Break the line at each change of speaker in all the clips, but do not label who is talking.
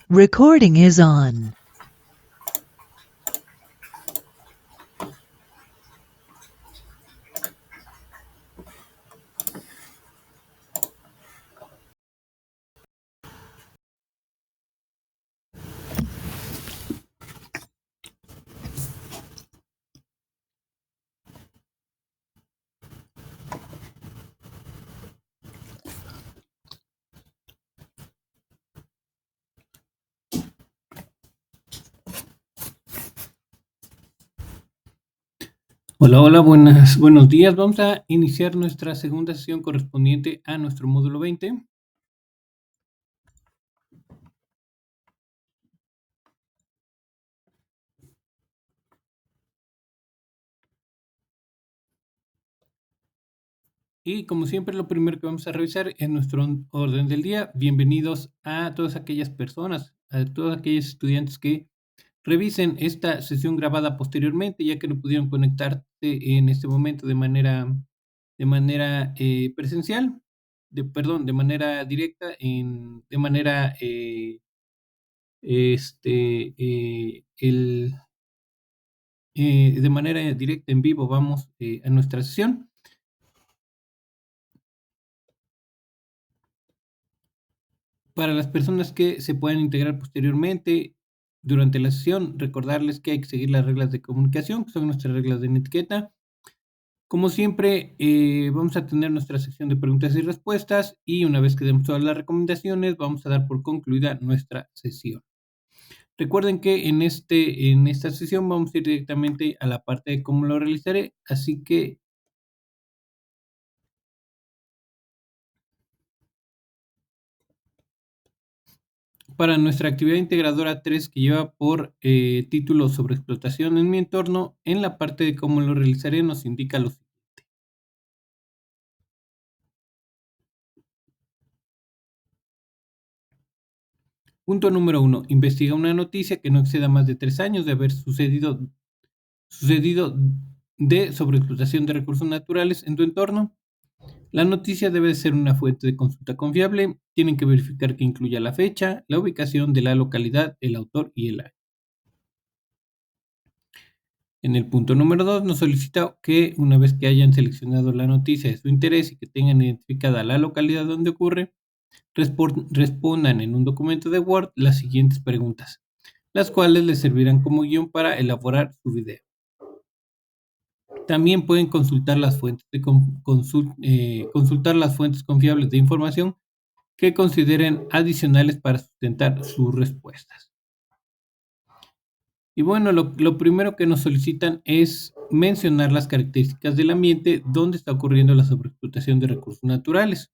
Recording is on.
Hola, hola, buenos días. Vamos a iniciar nuestra segunda sesión correspondiente a nuestro módulo 20. Y como siempre, lo primero que vamos a revisar es nuestro orden del día. Bienvenidos a todas aquellas personas, a todos aquellos estudiantes que revisen esta sesión grabada posteriormente, ya que no pudieron conectarse en este momento de manera presencial, de manera directa, de manera de manera directa en vivo. Vamos a nuestra sesión. Para las personas que se puedan integrar posteriormente durante la sesión, recordarles que hay que seguir las reglas de comunicación, que son nuestras reglas de etiqueta. Como siempre, vamos a tener nuestra sección de preguntas y respuestas, y una vez que demos todas las recomendaciones, vamos a dar por concluida nuestra sesión. Recuerden que en esta sesión vamos a ir directamente a la parte de cómo lo realizaré, así que para nuestra actividad integradora 3, que lleva por título sobre explotación en mi entorno, en la parte de cómo lo realizaré nos indica lo siguiente. Punto número 1. Investiga una noticia que no exceda más de 3 años de haber sucedido de sobreexplotación de recursos naturales en tu entorno. La noticia debe ser una fuente de consulta confiable. Tienen que verificar que incluya la fecha, la ubicación de la localidad, el autor y el año. En el punto número 2 nos solicita que una vez que hayan seleccionado la noticia de su interés y que tengan identificada la localidad donde ocurre, respondan en un documento de Word las siguientes preguntas, las cuales les servirán como guión para elaborar su video. También pueden consultar las fuentes confiables de información que consideren adicionales para sustentar sus respuestas. Y bueno, lo primero que nos solicitan es mencionar las características del ambiente donde está ocurriendo la sobreexplotación de recursos naturales.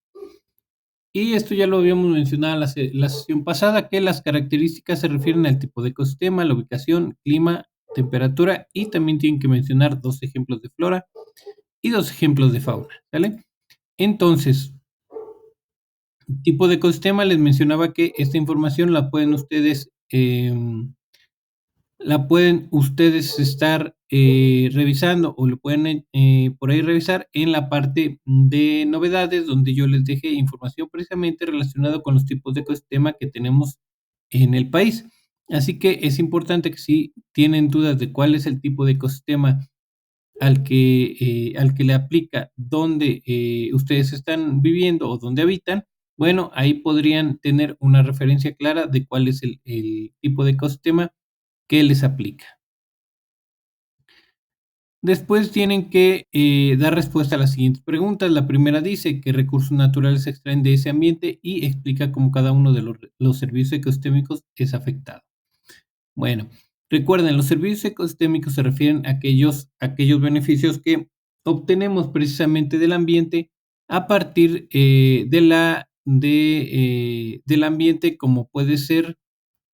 Y esto ya lo habíamos mencionado la sesión pasada, que las características se refieren al tipo de ecosistema, la ubicación, clima, temperatura, y también tienen que mencionar 2 ejemplos de flora y 2 ejemplos de fauna, ¿vale? Entonces, tipo de ecosistema, les mencionaba que esta información la pueden ustedes estar revisando, o lo pueden por ahí revisar en la parte de novedades, donde yo les dejé información precisamente relacionada con los tipos de ecosistema que tenemos en el país. Así que es importante que, si tienen dudas de cuál es el tipo de ecosistema al que le aplica donde ustedes están viviendo o donde habitan, bueno, ahí podrían tener una referencia clara de cuál es el tipo de ecosistema que les aplica. Después tienen que dar respuesta a las siguientes preguntas. La primera dice: ¿qué recursos naturales se extraen de ese ambiente? Y explica cómo cada uno de los servicios ecosistémicos es afectado. Bueno, recuerden, los servicios ecosistémicos se refieren a aquellos beneficios que obtenemos precisamente del ambiente a partir del ambiente, como puede ser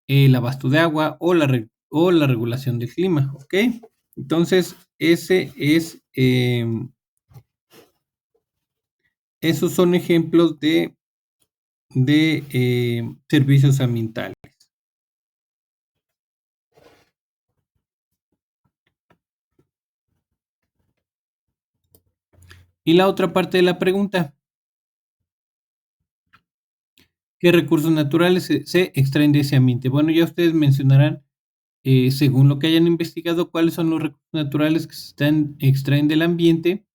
el abasto de agua o la regulación del clima, ¿ok? Entonces, esos son ejemplos de servicios ambientales. Y la otra parte de la pregunta: ¿Qué recursos naturales se extraen de ese ambiente? Bueno, ya ustedes mencionarán, según lo que hayan investigado, cuáles son los recursos naturales que se extraen del ambiente,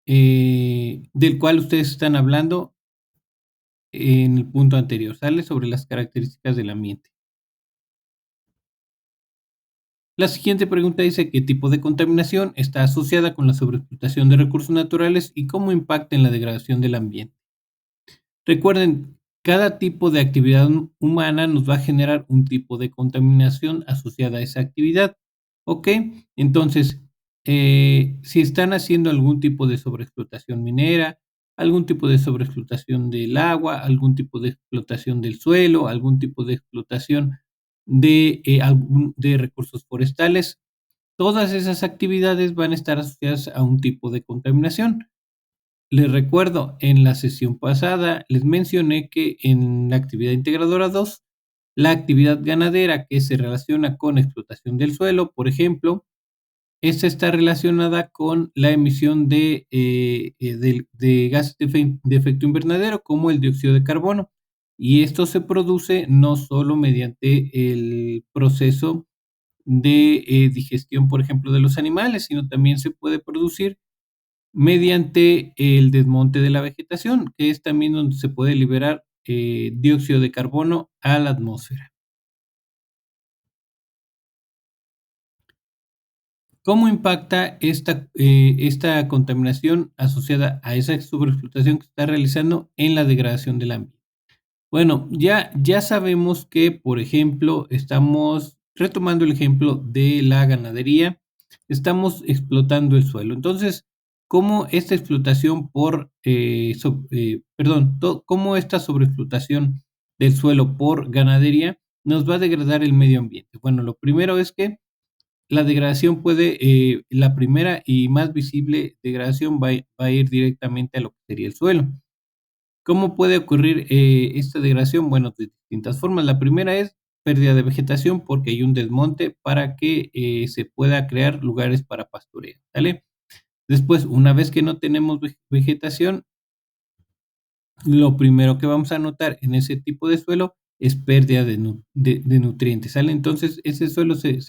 del cual ustedes están hablando en el punto anterior, ¿sale? Sobre las características del ambiente. La siguiente pregunta dice: ¿qué tipo de contaminación está asociada con la sobreexplotación de recursos naturales y cómo impacta en la degradación del ambiente? Recuerden, cada tipo de actividad humana nos va a generar un tipo de contaminación asociada a esa actividad. ¿Ok? Entonces, si están haciendo algún tipo de sobreexplotación minera, algún tipo de sobreexplotación del agua, algún tipo de explotación del suelo, algún tipo de explotación de recursos forestales, todas esas actividades van a estar asociadas a un tipo de contaminación. Les recuerdo, en la sesión pasada les mencioné que en la actividad integradora 2, la actividad ganadera que se relaciona con explotación del suelo, por ejemplo, esta está relacionada con la emisión de gases de efecto invernadero, como el dióxido de carbono. Y esto se produce no solo mediante el proceso de digestión, por ejemplo, de los animales, sino también se puede producir mediante el desmonte de la vegetación, que es también donde se puede liberar dióxido de carbono a la atmósfera. ¿Cómo impacta esta contaminación asociada a esa sobreexplotación que se está realizando en la degradación del ambiente? Bueno, ya sabemos que, por ejemplo, estamos retomando el ejemplo de la ganadería, estamos explotando el suelo. Entonces, ¿cómo esta explotación cómo esta sobreexplotación del suelo por ganadería nos va a degradar el medio ambiente? Bueno, lo primero es que la degradación la primera y más visible degradación va a ir directamente a lo que sería el suelo. ¿Cómo puede ocurrir esta degradación? Bueno, de distintas formas. La primera es pérdida de vegetación porque hay un desmonte para que se pueda crear lugares para pastoreo, ¿sale? Después, una vez que no tenemos vegetación, lo primero que vamos a notar en ese tipo de suelo es pérdida de nutrientes, ¿sale? Entonces, ese suelo se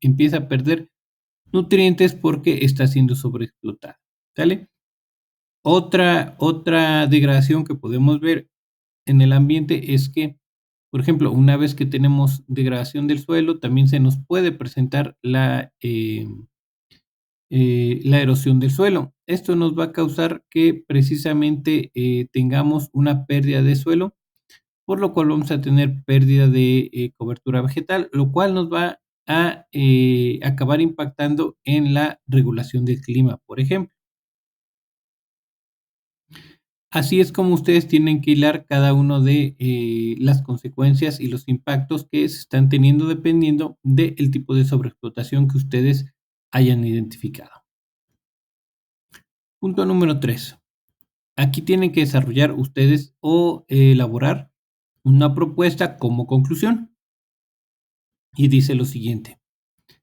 empieza a perder nutrientes porque está siendo sobreexplotado, ¿sale? Otra degradación que podemos ver en el ambiente es que, por ejemplo, una vez que tenemos degradación del suelo, también se nos puede presentar la erosión del suelo. Esto nos va a causar que precisamente tengamos una pérdida de suelo, por lo cual vamos a tener pérdida de cobertura vegetal, lo cual nos va a acabar impactando en la regulación del clima, por ejemplo. Así es como ustedes tienen que hilar cada uno de las consecuencias y los impactos que se están teniendo dependiendo del tipo de sobreexplotación que ustedes hayan identificado. Punto número 3. Aquí tienen que desarrollar ustedes o elaborar una propuesta como conclusión. Y dice lo siguiente.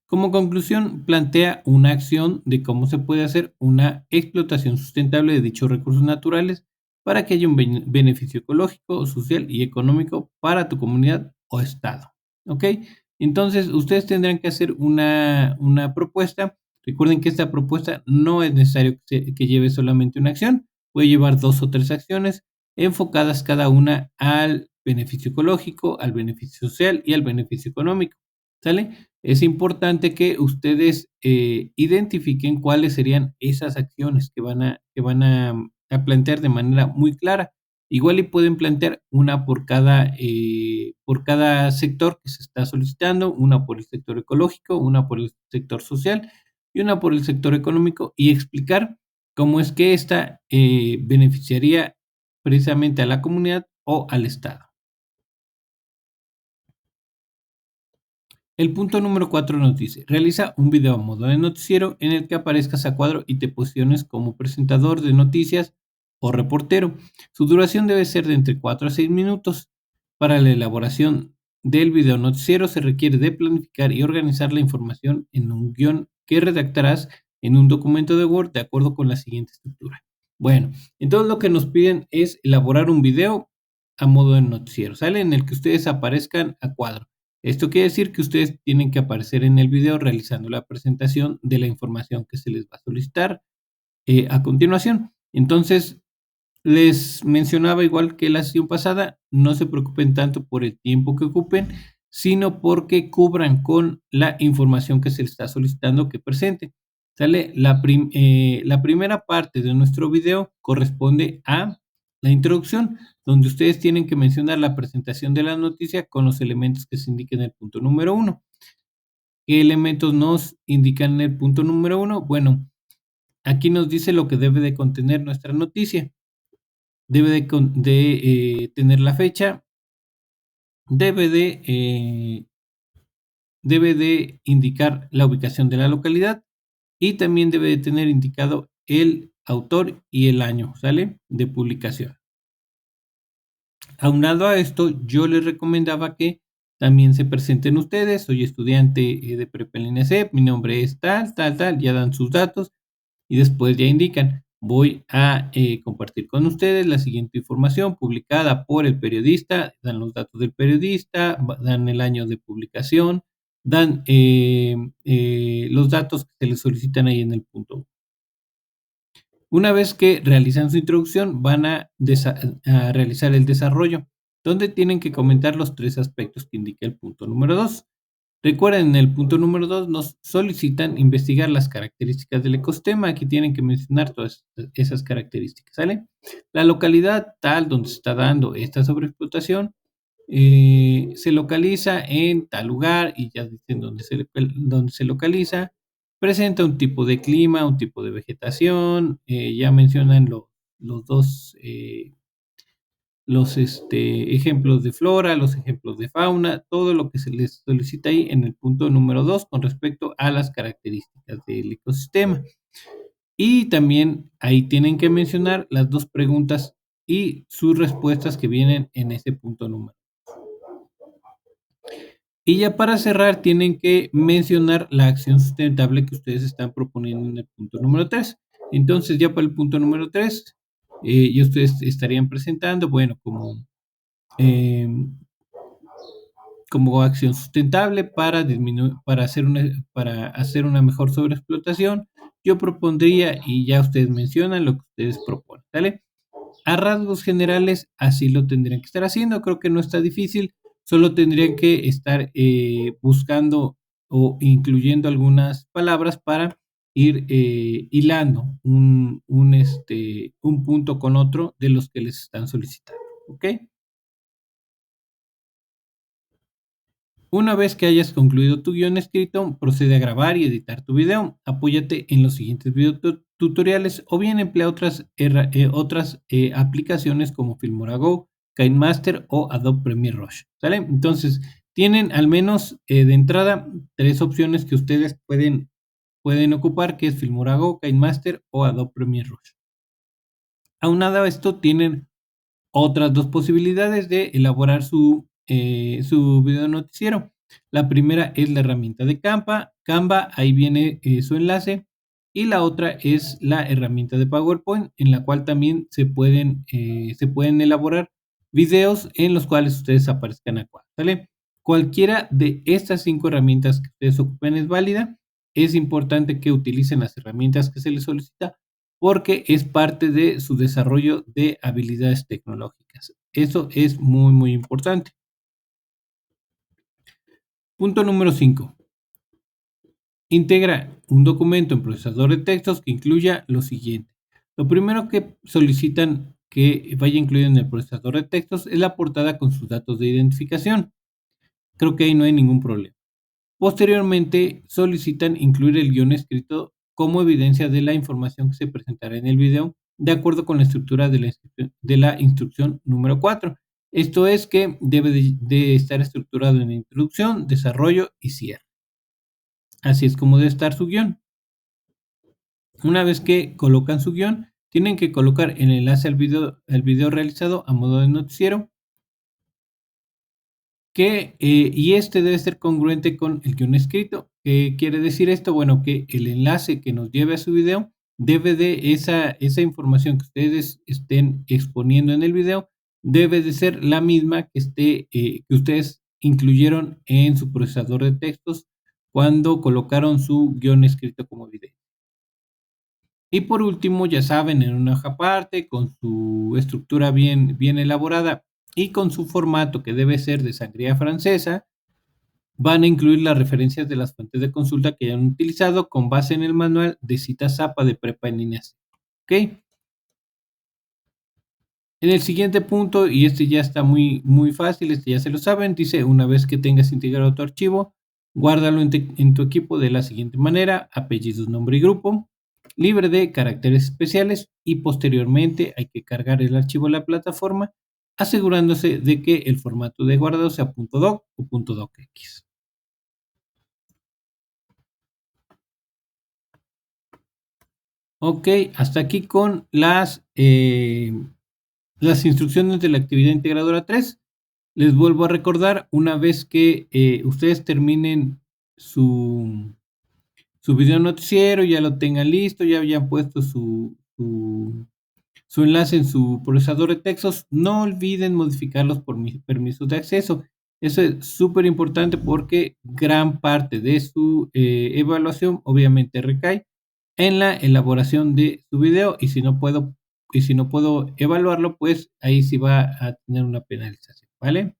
Como conclusión, plantea una acción de cómo se puede hacer una explotación sustentable de dichos recursos naturales para que haya un beneficio ecológico, social y económico para tu comunidad o estado. ¿Ok? Entonces, ustedes tendrán que hacer una propuesta. Recuerden que esta propuesta no es necesario que lleve solamente una acción, puede llevar 2 o 3 acciones enfocadas cada una al beneficio ecológico, al beneficio social y al beneficio económico. ¿Sale? Es importante que ustedes identifiquen cuáles serían esas acciones que van a plantear de manera muy clara. Igual y pueden plantear una por cada sector que se está solicitando, una por el sector ecológico, una por el sector social y una por el sector económico, y explicar cómo es que esta beneficiaría precisamente a la comunidad o al Estado. El punto número 4 nos dice: realiza un video a modo de noticiero en el que aparezcas a cuadro y te posiciones como presentador de noticias o reportero. Su duración debe ser de entre 4 a 6 minutos. Para la elaboración del video noticiero se requiere de planificar y organizar la información en un guión que redactarás en un documento de Word de acuerdo con la siguiente estructura. Bueno, entonces lo que nos piden es elaborar un video a modo de noticiero, ¿sale? En el que ustedes aparezcan a cuadro. Esto quiere decir que ustedes tienen que aparecer en el video realizando la presentación de la información que se les va a solicitar a continuación. Entonces, les mencionaba igual que la sesión pasada, no se preocupen tanto por el tiempo que ocupen, sino porque cubran con la información que se les está solicitando que presenten. ¿Sale? La primera parte de nuestro video corresponde a la introducción, donde ustedes tienen que mencionar la presentación de la noticia con los elementos que se indiquen en el punto número 1. ¿Qué elementos nos indican en el punto número 1? Bueno, aquí nos dice lo que debe de contener nuestra noticia. Debe de tener la fecha, debe de indicar la ubicación de la localidad y también debe de tener indicado el autor y el año, ¿sale? De publicación. Aunado a esto, yo les recomendaba que también se presenten ustedes. Soy estudiante de prepa en la mi nombre es tal, ya dan sus datos y después ya indican, voy a compartir con ustedes la siguiente información publicada por el periodista, dan los datos del periodista, dan el año de publicación, dan los datos que se les solicitan ahí en el punto. Una vez que realizan su introducción, van a realizar el desarrollo, donde tienen que comentar los 3 aspectos que indica el punto número 2. Recuerden, en el punto número 2 nos solicitan investigar las características del ecosistema. Aquí tienen que mencionar todas esas características, ¿sale? La localidad tal donde se está dando esta sobreexplotación se localiza en tal lugar y ya dicen dónde se localiza. Presenta un tipo de clima, un tipo de vegetación, ya mencionan los dos ejemplos de flora, los ejemplos de fauna, todo lo que se les solicita ahí en el punto número 2 con respecto a las características del ecosistema. Y también ahí tienen que mencionar las 2 preguntas y sus respuestas que vienen en ese punto número. Y ya para cerrar, tienen que mencionar la acción sustentable que ustedes están proponiendo en el punto número 3. Entonces, ya para el punto número 3, y ustedes estarían presentando, bueno, como acción sustentable para hacer una mejor sobreexplotación, yo propondría, y ya ustedes mencionan lo que ustedes proponen, ¿vale? A rasgos generales, así lo tendrían que estar haciendo. Creo que no está difícil, solo tendrían que estar buscando o incluyendo algunas palabras para ir hilando un punto con otro de los que les están solicitando. ¿Ok? Una vez que hayas concluido tu guión escrito, procede a grabar y editar tu video. Apóyate en los siguientes video tutoriales o bien emplea otras aplicaciones como Filmora Go, KineMaster o Adobe Premiere Rush. ¿Sale? Entonces, tienen al menos de entrada 3 opciones que ustedes pueden ocupar, que es Filmora Go, KineMaster o Adobe Premiere Rush. Aunado a esto, tienen otras 2 posibilidades de elaborar su video noticiero. La primera es la herramienta de Canva, ahí viene su enlace. Y la otra es la herramienta de PowerPoint, en la cual también se pueden elaborar videos en los cuales ustedes aparezcan a cuadro, ¿sale? Cualquiera de estas 5 herramientas que ustedes ocupen es válida. Es importante que utilicen las herramientas que se les solicita porque es parte de su desarrollo de habilidades tecnológicas. Eso es muy, muy importante. Punto número 5. Integra un documento en procesador de textos que incluya lo siguiente. Lo primero que solicitan que vaya incluido en el procesador de textos es la portada con sus datos de identificación. Creo que ahí no hay ningún problema. Posteriormente, solicitan incluir el guión escrito como evidencia de la información que se presentará en el video, de acuerdo con la estructura de la instrucción número 4. Esto es que debe de estar estructurado en introducción, desarrollo y cierre. Así es como debe estar su guión. Una vez que colocan su guión, tienen que colocar el enlace al video realizado a modo de noticiero, y este debe ser congruente con el guión escrito. ¿Qué quiere decir esto? Bueno, que el enlace que nos lleve a su video debe de esa información que ustedes estén exponiendo en el video, debe de ser la misma que que ustedes incluyeron en su procesador de textos cuando colocaron su guión escrito como video. Y por último, ya saben, en una hoja aparte, con su estructura bien elaborada y con su formato que debe ser de sangría francesa, van a incluir las referencias de las fuentes de consulta que hayan utilizado con base en el manual de cita ZAPA de prepa en línea. ¿Ok? En el siguiente punto, y este ya está muy fácil, este ya se lo saben, dice, una vez que tengas integrado tu archivo, guárdalo en tu equipo de la siguiente manera: apellidos, nombre y grupo, libre de caracteres especiales, y posteriormente hay que cargar el archivo a la plataforma, asegurándose de que el formato de guardado sea .doc o .docx. Ok, hasta aquí con las instrucciones de la actividad integradora 3. Les vuelvo a recordar, una vez que ustedes terminen su video noticiero, ya lo tengan listo, ya hayan puesto su enlace en su procesador de textos, no olviden modificarlos por mis permisos de acceso. Eso es súper importante porque gran parte de su evaluación obviamente recae en la elaboración de su video, y si no puedo evaluarlo, pues ahí sí va a tener una penalización, ¿vale?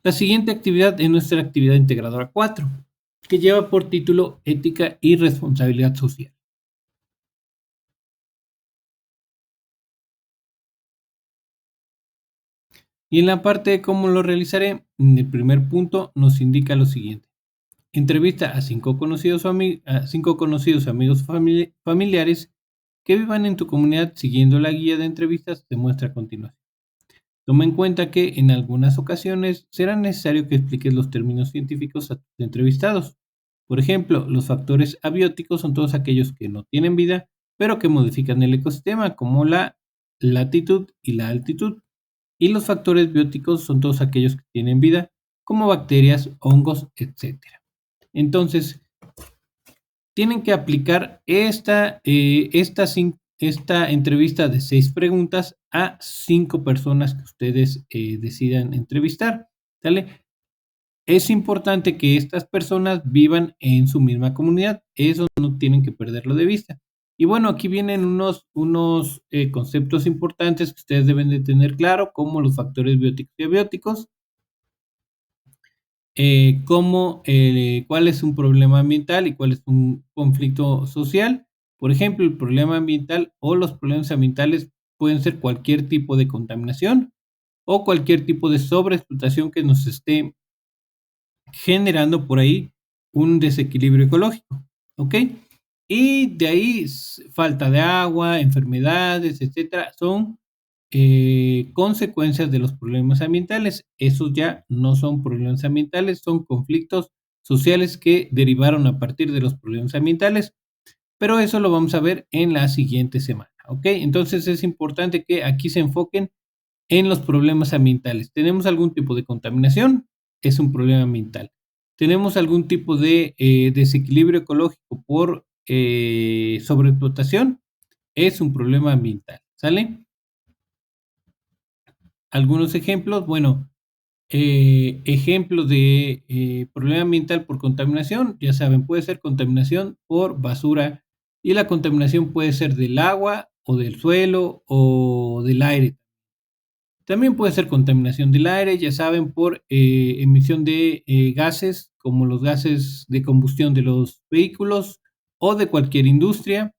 La siguiente actividad es nuestra actividad integradora 4, que lleva por título Ética y Responsabilidad Social. Y en la parte de cómo lo realizaré, en el primer punto nos indica lo siguiente: entrevista a 5 conocidos amigos familiares que vivan en tu comunidad siguiendo la guía de entrevistas que muestra a continuación. Toma en cuenta que en algunas ocasiones será necesario que expliques los términos científicos a tus entrevistados. Por ejemplo, los factores abióticos son todos aquellos que no tienen vida, pero que modifican el ecosistema, como la latitud y la altitud. Y los factores bióticos son todos aquellos que tienen vida, como bacterias, hongos, etcétera. Entonces, tienen que aplicar esta entrevista de 6 preguntas a 5 personas que ustedes decidan entrevistar, ¿sale? Es importante que estas personas vivan en su misma comunidad, eso no tienen que perderlo de vista. Y bueno, aquí vienen unos conceptos importantes que ustedes deben de tener claro, como los factores bióticos y abióticos, cuál es un problema ambiental y cuál es un conflicto social. Por ejemplo, el problema ambiental o los problemas ambientales pueden ser cualquier tipo de contaminación o cualquier tipo de sobreexplotación que nos esté generando por ahí un desequilibrio ecológico, ¿ok? Y de ahí falta de agua, enfermedades, etcétera, son consecuencias de los problemas ambientales. Esos ya no son problemas ambientales, son conflictos sociales que derivaron a partir de los problemas ambientales, pero eso lo vamos a ver en la siguiente semana, ¿ok? Entonces es importante que aquí se enfoquen en los problemas ambientales. ¿Tenemos algún tipo de contaminación? Es un problema ambiental. ¿Tenemos algún tipo de desequilibrio ecológico por sobreexplotación? Es un problema ambiental, ¿sale? Algunos ejemplos, bueno, ejemplos de problema ambiental por contaminación, ya saben, puede ser contaminación por basura, y la contaminación puede ser del agua o del suelo o del aire. También puede ser contaminación del aire, ya saben, por emisión de gases, como los gases de combustión de los vehículos o de cualquier industria.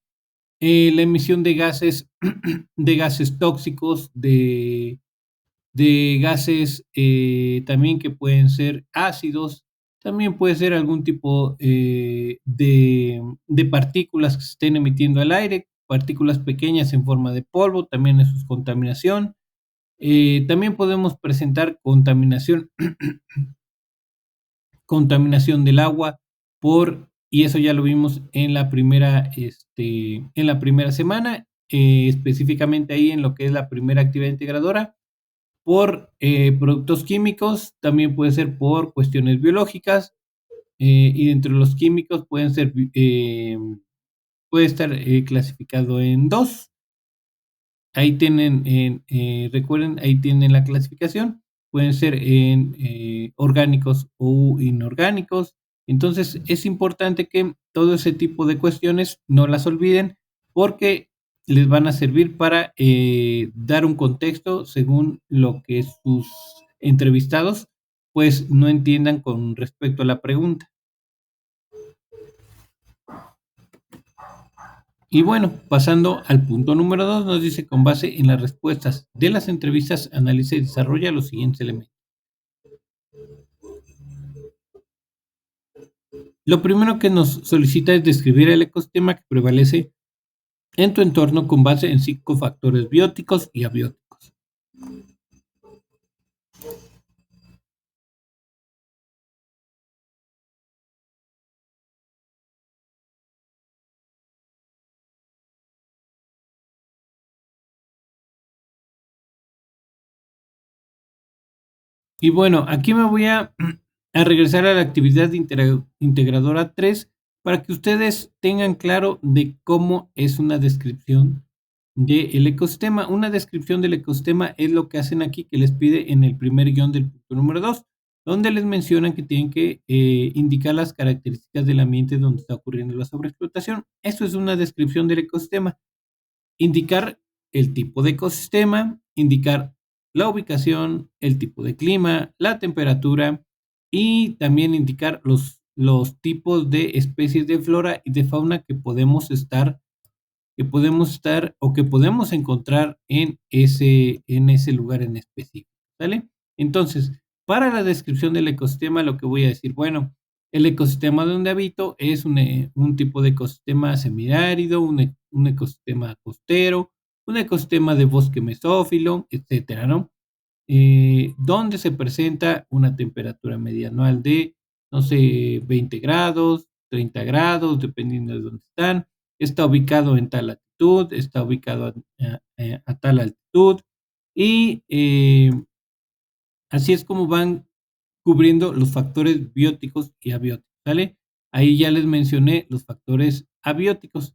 La emisión de gases, de gases tóxicos, de gases también que pueden ser ácidos. También puede ser algún tipo de partículas que se estén emitiendo al aire, partículas pequeñas en forma de polvo, también eso es contaminación. También podemos presentar contaminación, contaminación del agua y eso ya lo vimos en la primera semana, específicamente ahí en lo que es la primera actividad integradora, por productos químicos, también puede ser por cuestiones biológicas, y dentro de los químicos puede estar clasificado en dos. Ahí tienen, recuerden, ahí tienen la clasificación. Pueden ser en orgánicos o inorgánicos. Entonces, es importante que todo ese tipo de cuestiones no las olviden porque les van a servir para dar un contexto según lo que sus entrevistados pues no entiendan con respecto a la pregunta. Y bueno, pasando al punto número 2, nos dice, con base en las respuestas de las entrevistas, analiza y desarrolla los siguientes elementos. Lo primero que nos solicita es describir el ecosistema que prevalece en tu entorno con base en 5 factores bióticos y abióticos. Y bueno, aquí me voy a regresar a la actividad integradora 3 para que ustedes tengan claro de cómo es una descripción del ecosistema. Una descripción del ecosistema es lo que hacen aquí, que les pide en el primer guión del punto número 2, donde les mencionan que tienen que indicar las características del ambiente donde está ocurriendo la sobreexplotación. Esto es una descripción del ecosistema. Indicar el tipo de ecosistema, indicar la ubicación, el tipo de clima, la temperatura y también indicar los tipos de especies de flora y de fauna que podemos estar o que podemos encontrar en ese lugar en específico, ¿sale? Entonces, para la descripción del ecosistema, lo que voy a decir, bueno, el ecosistema donde habito es un tipo de ecosistema semiárido, un ecosistema costero, un ecosistema de bosque mesófilo, etcétera, ¿no? Donde se presenta una temperatura media anual de, no sé, 20 grados, 30 grados, dependiendo de dónde están. Está ubicado en tal latitud, está ubicado a tal altitud y así es como van cubriendo los factores bióticos y abióticos, ¿sale? Ahí ya les mencioné los factores abióticos.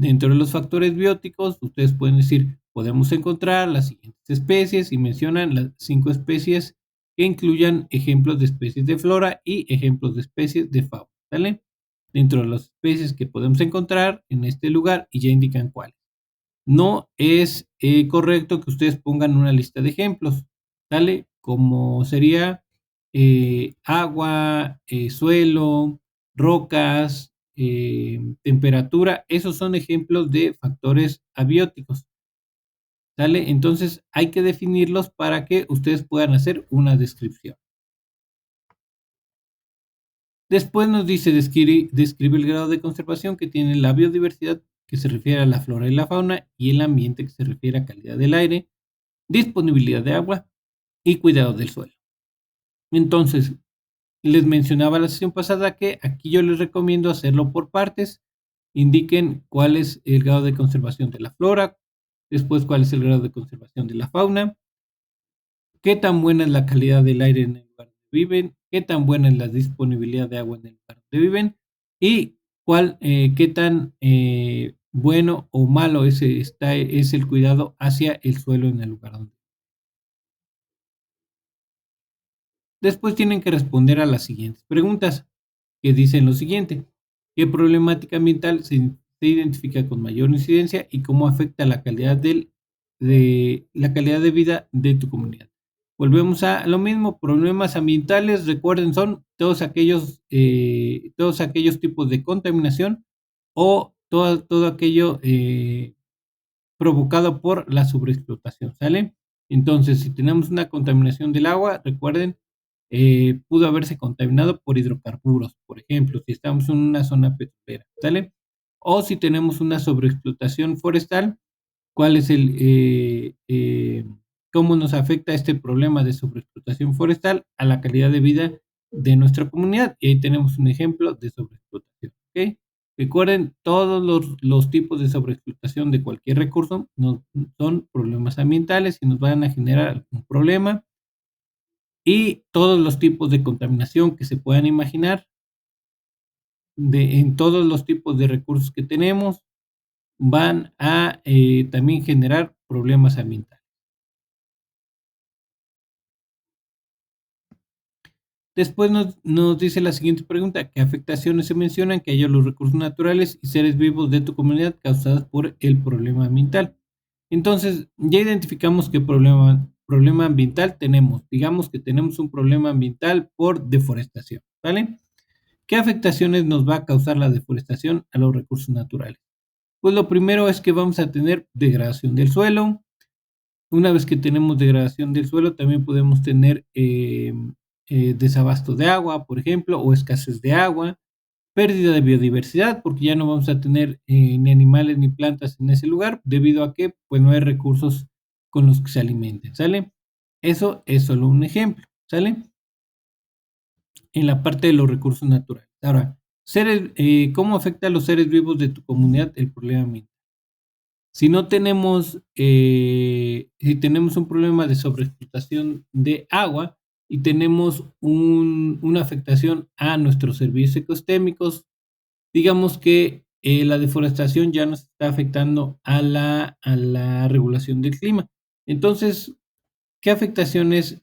Dentro de los factores bióticos, ustedes pueden decir, podemos encontrar las siguientes especies y mencionan las 5 especies que incluyan ejemplos de especies de flora y ejemplos de especies de fauna, ¿sale? Dentro de las especies que podemos encontrar en este lugar y ya indican cuáles. No es correcto que ustedes pongan una lista de ejemplos, ¿sale? Como sería agua, suelo, rocas, temperatura, esos son ejemplos de factores abióticos, ¿sale? Entonces hay que definirlos para que ustedes puedan hacer una descripción. Después nos dice, describe el grado de conservación que tiene la biodiversidad, que se refiere a la flora y la fauna, y el ambiente, que se refiere a calidad del aire, disponibilidad de agua y cuidado del suelo. Entonces, les mencionaba la sesión pasada que aquí yo les recomiendo hacerlo por partes. Indiquen cuál es el grado de conservación de la flora, después cuál es el grado de conservación de la fauna, qué tan buena es la calidad del aire en el lugar donde viven, qué tan buena es la disponibilidad de agua en el lugar donde viven y qué tan bueno o malo es el cuidado hacia el suelo en el lugar donde. Después tienen que responder a las siguientes preguntas, que dicen lo siguiente: ¿qué problemática ambiental se identifica con mayor incidencia y cómo afecta la calidad de vida de tu comunidad? Volvemos a lo mismo, problemas ambientales, recuerden, son todos aquellos tipos de contaminación o todo aquello provocado por la sobreexplotación, ¿sale? Entonces, si tenemos una contaminación del agua, recuerden, pudo haberse contaminado por hidrocarburos, por ejemplo, si estamos en una zona petrolera, ¿sale? O si tenemos una sobreexplotación forestal, ¿cuál es cómo nos afecta este problema de sobreexplotación forestal a la calidad de vida de nuestra comunidad? Y ahí tenemos un ejemplo de sobreexplotación, ¿ok? Recuerden, todos los tipos de sobreexplotación de cualquier recurso son problemas ambientales y nos van a generar un problema. Y todos los tipos de contaminación que se puedan imaginar en todos los tipos de recursos que tenemos van a también generar problemas ambientales. Después nos dice la siguiente pregunta: ¿qué afectaciones se mencionan que haya los recursos naturales y seres vivos de tu comunidad causadas por el problema ambiental? Entonces, ya identificamos qué problema ambiental tenemos. Digamos que tenemos un problema ambiental por deforestación, ¿vale? ¿Qué afectaciones nos va a causar la deforestación a los recursos naturales? Pues lo primero es que vamos a tener degradación del suelo. Una vez que tenemos degradación del suelo, también podemos tener desabasto de agua, por ejemplo, o escasez de agua, pérdida de biodiversidad, porque ya no vamos a tener ni animales ni plantas en ese lugar, debido a que pues no hay recursos con los que se alimenten, ¿sale? Eso es solo un ejemplo, ¿sale? En la parte de los recursos naturales. Ahora, ¿cómo afecta a los seres vivos de tu comunidad el problema ambiental? Si tenemos un problema de sobreexplotación de agua y tenemos una afectación a nuestros servicios ecosistémicos, digamos que la deforestación ya nos está afectando a la regulación del clima. Entonces, ¿qué afectaciones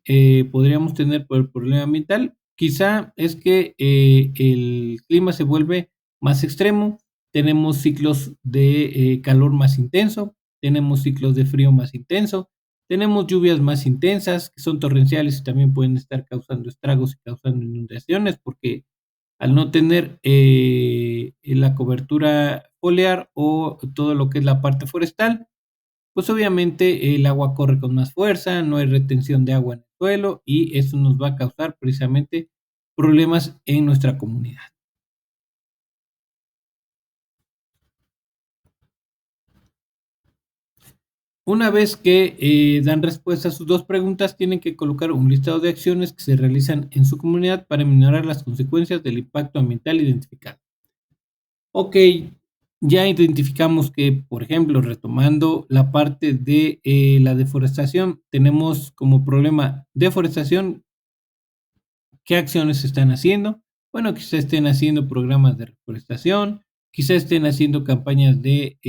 podríamos tener por el problema ambiental? Quizá es que el clima se vuelve más extremo, tenemos ciclos de calor más intenso, tenemos ciclos de frío más intenso, tenemos lluvias más intensas, que son torrenciales y también pueden estar causando estragos y causando inundaciones, porque al no tener la cobertura foliar o todo lo que es la parte forestal, pues obviamente el agua corre con más fuerza, no hay retención de agua en el suelo y eso nos va a causar precisamente problemas en nuestra comunidad. Una vez que dan respuesta a sus dos preguntas, tienen que colocar un listado de acciones que se realizan en su comunidad para minorar las consecuencias del impacto ambiental identificado. Ok, ya identificamos que, por ejemplo, retomando la parte de la deforestación, tenemos como problema deforestación. ¿Qué acciones se están haciendo? Bueno, quizá estén haciendo programas de reforestación, quizá estén haciendo campañas de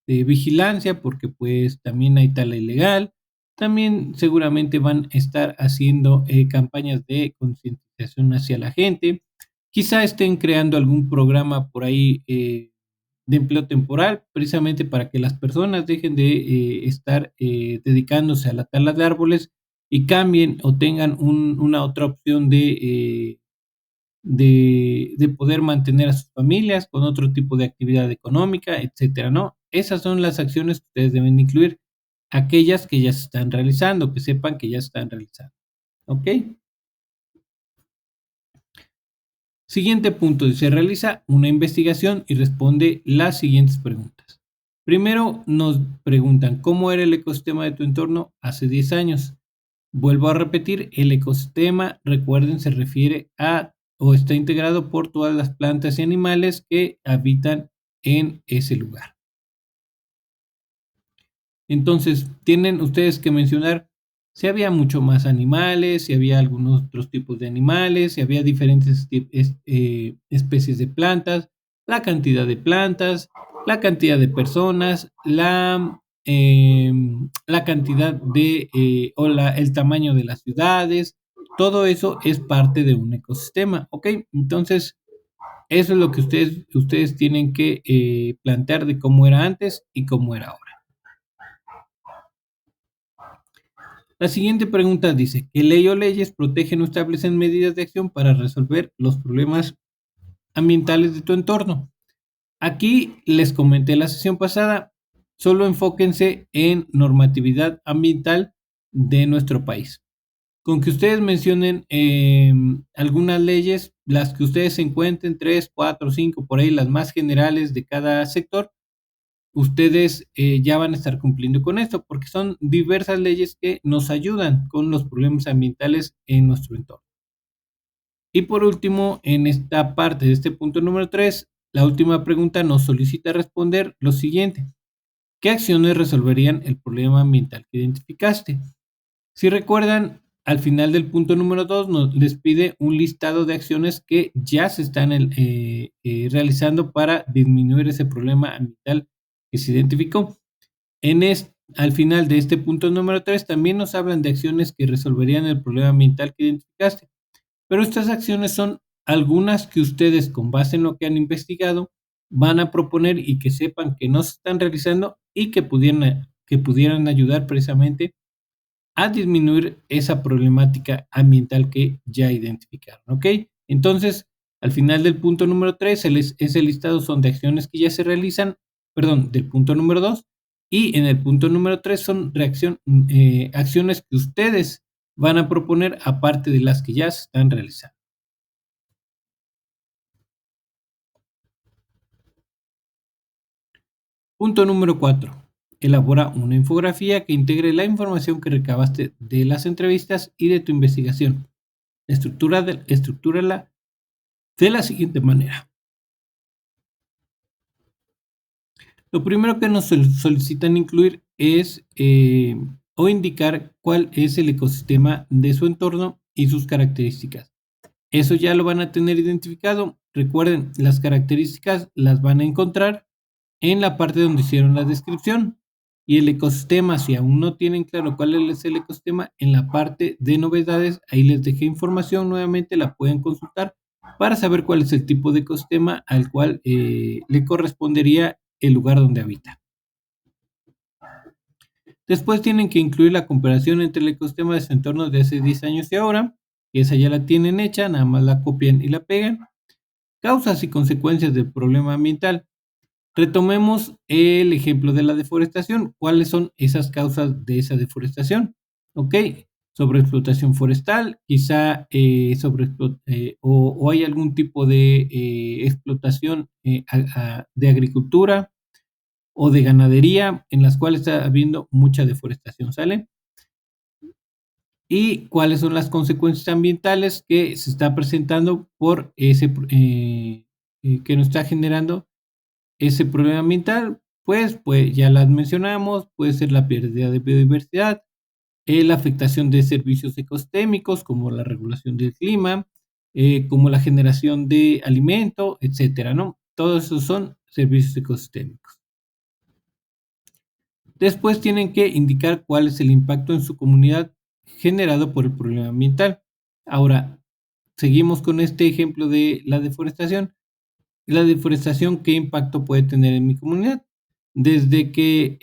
vigilancia, porque pues también hay tala ilegal. También seguramente van a estar haciendo campañas de concientización hacia la gente. Quizá estén creando algún programa por ahí de empleo temporal, precisamente para que las personas dejen de estar dedicándose a la tala de árboles y cambien o tengan una otra opción de poder mantener a sus familias con otro tipo de actividad económica, etcétera, ¿no? Esas son las acciones que ustedes deben incluir, aquellas que ya se están realizando, que sepan que ya se están realizando, ¿ok? Siguiente punto, se realiza una investigación y responde las siguientes preguntas. Primero nos preguntan, ¿cómo era el ecosistema de tu entorno hace 10 años? Vuelvo a repetir, el ecosistema, recuerden, se refiere a o está integrado por todas las plantas y animales que habitan en ese lugar. Entonces, tienen ustedes que mencionar si había mucho más animales, si había algunos otros tipos de animales, si había diferentes especies de plantas, la cantidad de plantas, la cantidad de personas, la cantidad el tamaño de las ciudades, todo eso es parte de un ecosistema, ¿ok? Entonces, eso es lo que ustedes tienen que plantear de cómo era antes y cómo era ahora. La siguiente pregunta dice: ¿qué ley o leyes protegen o establecen medidas de acción para resolver los problemas ambientales de tu entorno? Aquí les comenté la sesión pasada, solo enfóquense en normatividad ambiental de nuestro país. Con que ustedes mencionen algunas leyes, las que ustedes encuentren, 3, 4, 5, por ahí las más generales de cada sector, ustedes ya van a estar cumpliendo con esto, porque son diversas leyes que nos ayudan con los problemas ambientales en nuestro entorno. Y por último, en esta parte de este punto número 3, la última pregunta nos solicita responder lo siguiente: ¿qué acciones resolverían el problema ambiental que identificaste? Si recuerdan, al final del punto número 2 les pide un listado de acciones que ya se están realizando para disminuir ese problema ambiental que se identificó. Al final de este punto número 3 también nos hablan de acciones que resolverían el problema ambiental que identificaste, pero estas acciones son algunas que ustedes, con base en lo que han investigado, van a proponer y que sepan que no se están realizando y que pudieran ayudar precisamente a disminuir esa problemática ambiental que ya identificaron, ¿ok? Entonces, al final del punto número 3, ese listado son de acciones que ya se realizan, perdón, del punto número 2, y en el punto número 3 son acciones que ustedes van a proponer aparte de las que ya se están realizando. Punto número 4. Elabora una infografía que integre la información que recabaste de las entrevistas y de tu investigación. Estructúrala de la siguiente manera. Lo primero que nos solicitan incluir es o indicar cuál es el ecosistema de su entorno y sus características. Eso ya lo van a tener identificado. Recuerden, las características las van a encontrar en la parte donde hicieron la descripción. Y el ecosistema, si aún no tienen claro cuál es el ecosistema, en la parte de novedades, ahí les dejé información, nuevamente la pueden consultar para saber cuál es el tipo de ecosistema al cual le correspondería el lugar donde habita. Después tienen que incluir la comparación entre el ecosistema de su entorno de hace 10 años y ahora, que esa ya la tienen hecha, nada más la copian y la pegan. Causas y consecuencias del problema ambiental. Retomemos el ejemplo de la deforestación. ¿Cuáles son esas causas de esa deforestación? Ok, sobreexplotación forestal, quizá o hay algún tipo de explotación de agricultura o de ganadería en las cuales está habiendo mucha deforestación, ¿sale? Y cuáles son las consecuencias ambientales que se está presentando por que nos está generando ese problema ambiental. Pues ya las mencionamos, puede ser la pérdida de biodiversidad, la afectación de servicios ecosistémicos como la regulación del clima, como la generación de alimento, etcétera, ¿no? Todos esos son servicios ecosistémicos. Después tienen que indicar cuál es el impacto en su comunidad generado por el problema ambiental. Ahora, seguimos con este ejemplo de la deforestación. La deforestación, ¿qué impacto puede tener en mi comunidad? Desde que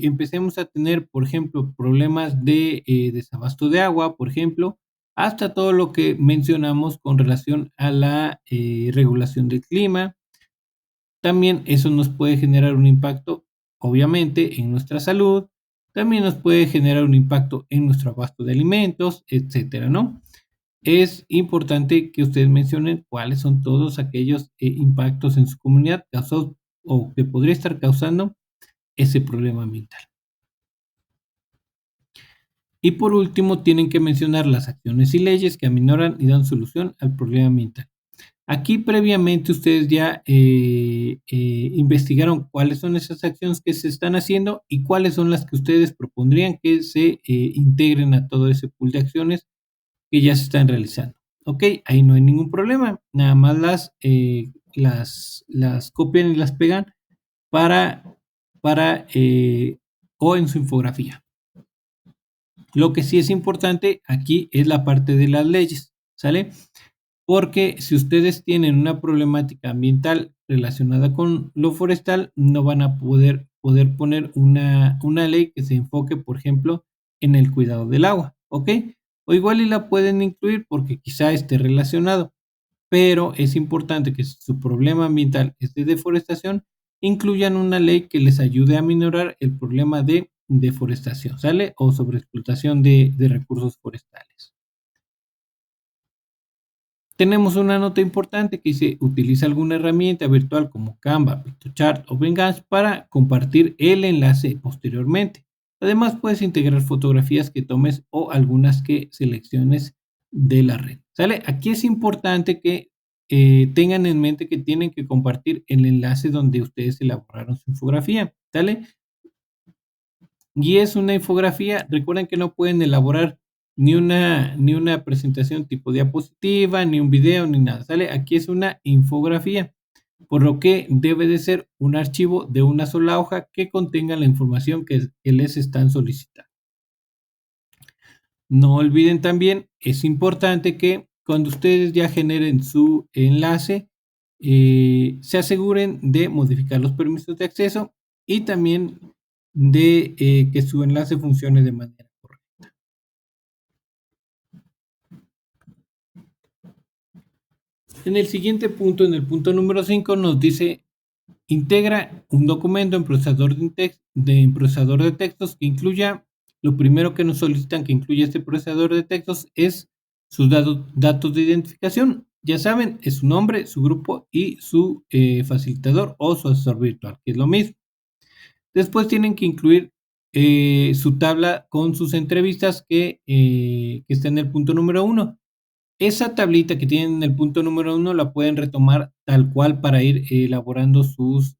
empecemos a tener, por ejemplo, problemas de desabasto de agua, por ejemplo, hasta todo lo que mencionamos con relación a la regulación del clima. También eso nos puede generar un impacto, obviamente, en nuestra salud. También nos puede generar un impacto en nuestro abasto de alimentos, etcétera, ¿no? Es importante que ustedes mencionen cuáles son todos aquellos impactos en su comunidad causados o que podría estar causando ese problema ambiental. Y por último, tienen que mencionar las acciones y leyes que aminoran y dan solución al problema ambiental. Aquí previamente ustedes ya investigaron cuáles son esas acciones que se están haciendo y cuáles son las que ustedes propondrían que se integren a todo ese pool de acciones que ya se están realizando. Ok, ahí no hay ningún problema, nada más las copian y las pegan para, o en su infografía. Lo que sí es importante aquí es la parte de las leyes, ¿sale? Porque si ustedes tienen una problemática ambiental relacionada con lo forestal, no van a poder poner una ley que se enfoque, por ejemplo, en el cuidado del agua, ¿ok? O igual y la pueden incluir porque quizá esté relacionado, pero es importante que si su problema ambiental es de deforestación, incluyan una ley que les ayude a minorar el problema de deforestación, ¿sale? O sobreexplotación de recursos forestales. Tenemos una nota importante que dice: utiliza alguna herramienta virtual como Canva, PictoChart o Behance para compartir el enlace posteriormente. Además, puedes integrar fotografías que tomes o algunas que selecciones de la red. ¿Sale? Aquí es importante que tengan en mente que tienen que compartir el enlace donde ustedes elaboraron su infografía. ¿Sale? Y es una infografía. Recuerden que no pueden elaborar ni una presentación tipo diapositiva, ni un video, ni nada, ¿sale? Aquí es una infografía, por lo que debe de ser un archivo de una sola hoja que contenga la información que les están solicitando. No olviden también, es importante que cuando ustedes ya generen su enlace, se aseguren de modificar los permisos de acceso y también de que su enlace funcione de manera correcta. En el siguiente punto, en el punto número 5, nos dice: integra un documento en procesador procesador de textos que incluya, lo primero que nos solicitan que incluya este procesador de textos es sus datos de identificación. Ya saben, es su nombre, su grupo y su facilitador o su asesor virtual, que es lo mismo. Después tienen que incluir su tabla con sus entrevistas que está en el punto número 1. Esa tablita que tienen en el punto número 1 la pueden retomar tal cual para ir elaborando sus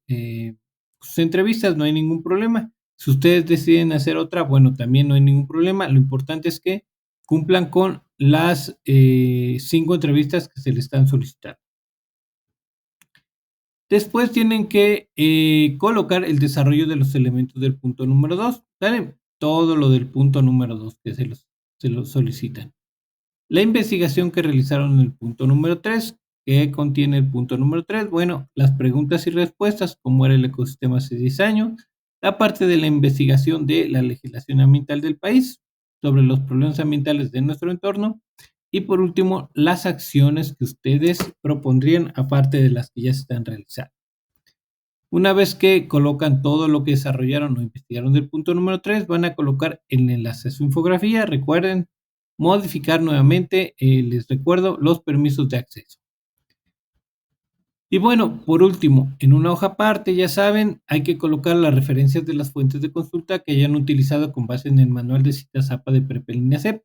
entrevistas, no hay ningún problema. Si ustedes deciden hacer otra, bueno, también no hay ningún problema. Lo importante es que cumplan con las 5 entrevistas que se les están solicitando. Después tienen que colocar el desarrollo de los elementos del punto número 2, ¿sale? Todo lo del punto número 2 que se los solicitan. La investigación que realizaron en el punto número 3, ¿qué contiene el punto número 3? Bueno, las preguntas y respuestas, cómo era el ecosistema hace 10 años, la parte de la investigación de la legislación ambiental del país sobre los problemas ambientales de nuestro entorno y por último, las acciones que ustedes propondrían aparte de las que ya se están realizando. Una vez que colocan todo lo que desarrollaron o investigaron del punto número 3, van a colocar el enlace a su infografía. Recuerden modificar nuevamente, les recuerdo, los permisos de acceso. Y bueno, por último, en una hoja aparte, ya saben, hay que colocar las referencias de las fuentes de consulta que hayan utilizado con base en el manual de citas APA de Prepelín-CEP.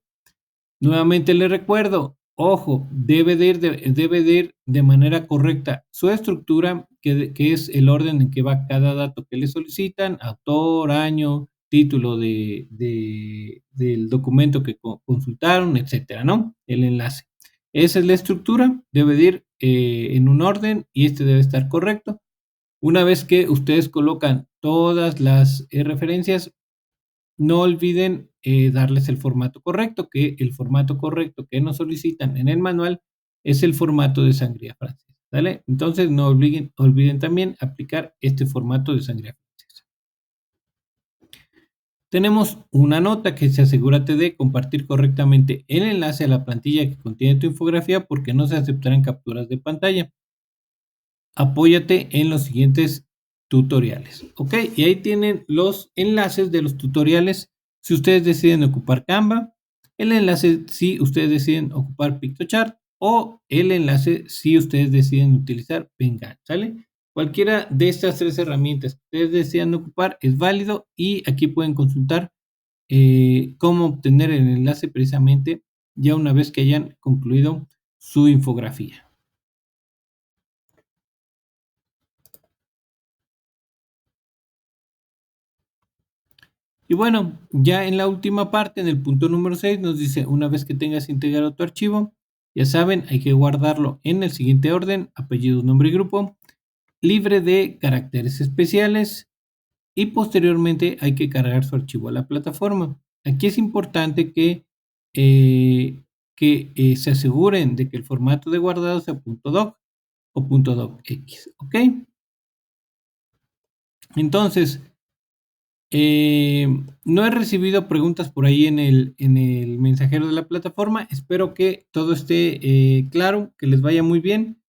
Nuevamente les recuerdo, ojo, debe de ir de manera correcta su estructura, que es el orden en que va cada dato que le solicitan, autor, año, título del documento que consultaron, etcétera, ¿no? El enlace. Esa es la estructura, debe de ir en un orden y este debe estar correcto. Una vez que ustedes colocan todas las referencias, no olviden darles el formato correcto, que el formato correcto que nos solicitan en el manual es el formato de sangría francesa, ¿vale? Entonces no olviden también aplicar este formato de sangría francesa. Tenemos una nota que se asegúrate de compartir correctamente el enlace a la plantilla que contiene tu infografía porque no se aceptarán capturas de pantalla. Apóyate en los siguientes tutoriales, ¿ok? Y ahí tienen los enlaces de los tutoriales si ustedes deciden ocupar Canva, el enlace si ustedes deciden ocupar Piktochart o el enlace si ustedes deciden utilizar Behance, ¿sale? Cualquiera de estas 3 herramientas que ustedes desean ocupar es válido y aquí pueden consultar cómo obtener el enlace precisamente ya una vez que hayan concluido su infografía. Y bueno, ya en la última parte, en el punto número 6, nos dice, una vez que tengas integrado tu archivo, ya saben, hay que guardarlo en el siguiente orden: apellido, nombre y grupo, libre de caracteres especiales, y posteriormente hay que cargar su archivo a la plataforma. Aquí es importante que se aseguren de que el formato de guardado sea .doc o .docx, ¿ok? Entonces, no he recibido preguntas por ahí en el mensajero de la plataforma. Espero que todo esté claro, que les vaya muy bien.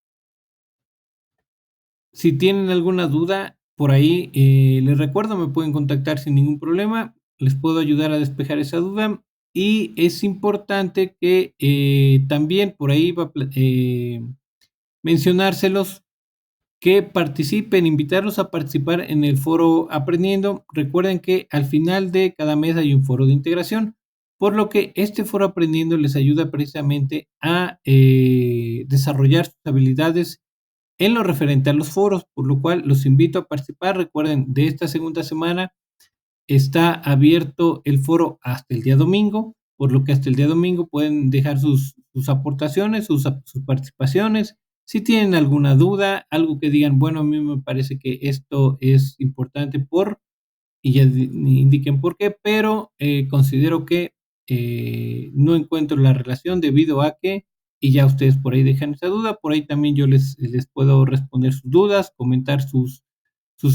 Si tienen alguna duda por ahí, les recuerdo, me pueden contactar sin ningún problema. Les puedo ayudar a despejar esa duda. Y es importante que también por ahí va a mencionárselos, que participen, invitarlos a participar en el foro Aprendiendo. Recuerden que al final de cada mes hay un foro de integración, por lo que este foro Aprendiendo les ayuda precisamente a desarrollar sus habilidades en lo referente a los foros, por lo cual los invito a participar. Recuerden, de esta segunda semana está abierto el foro hasta el día domingo, por lo que hasta el día domingo pueden dejar sus aportaciones, sus participaciones. Si tienen alguna duda, algo que digan, bueno, a mí me parece que esto es importante y ya indiquen por qué, pero considero que no encuentro la relación debido a que, y ya ustedes por ahí dejan esa duda, por ahí también yo les puedo responder sus dudas, comentar sus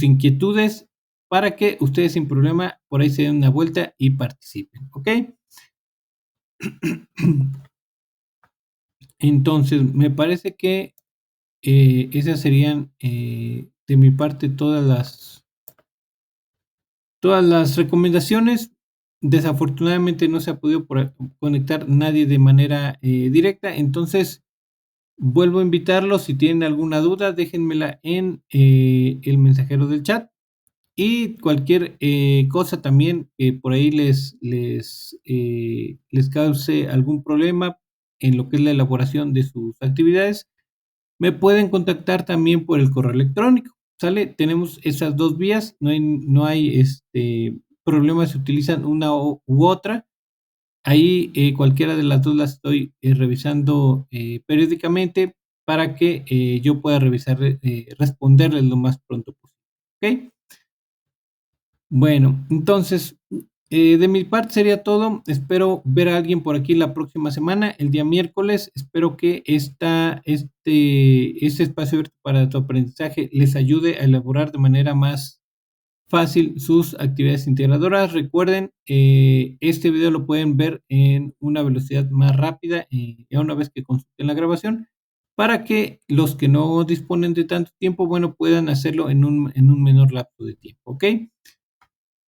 inquietudes, para que ustedes sin problema por ahí se den una vuelta y participen, ¿ok? Entonces, me parece que esas serían de mi parte todas las recomendaciones. Desafortunadamente no se ha podido conectar nadie de manera directa, entonces vuelvo a invitarlos. Si tienen alguna duda, déjenmela en el mensajero del chat. Y cualquier cosa también que por ahí les cause algún problema en lo que es la elaboración de sus actividades, me pueden contactar también por el correo electrónico, ¿sale? Tenemos esas dos vías, no hay problema si utilizan una u otra. Ahí cualquiera de las dos las estoy revisando periódicamente para que yo pueda revisar, responderles lo más pronto posible. ¿Ok? Bueno, entonces, de mi parte sería todo. Espero ver a alguien por aquí la próxima semana, el día miércoles. Espero que este espacio abierto para tu aprendizaje les ayude a elaborar de manera más fácil sus actividades integradoras. Recuerden, este video lo pueden ver en una velocidad más rápida ya una vez que consulten la grabación, para que los que no disponen de tanto tiempo, bueno, puedan hacerlo en un menor lapso de tiempo, ¿ok?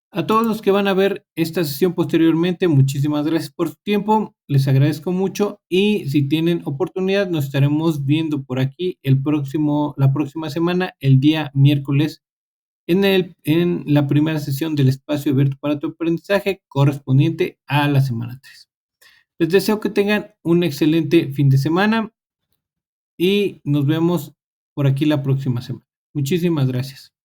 A todos los que van a ver esta sesión posteriormente, muchísimas gracias por su tiempo, les agradezco mucho y si tienen oportunidad nos estaremos viendo por aquí la próxima semana, el día miércoles, en la primera sesión del espacio abierto para tu aprendizaje correspondiente a la semana 3. Les deseo que tengan un excelente fin de semana y nos vemos por aquí la próxima semana. Muchísimas gracias.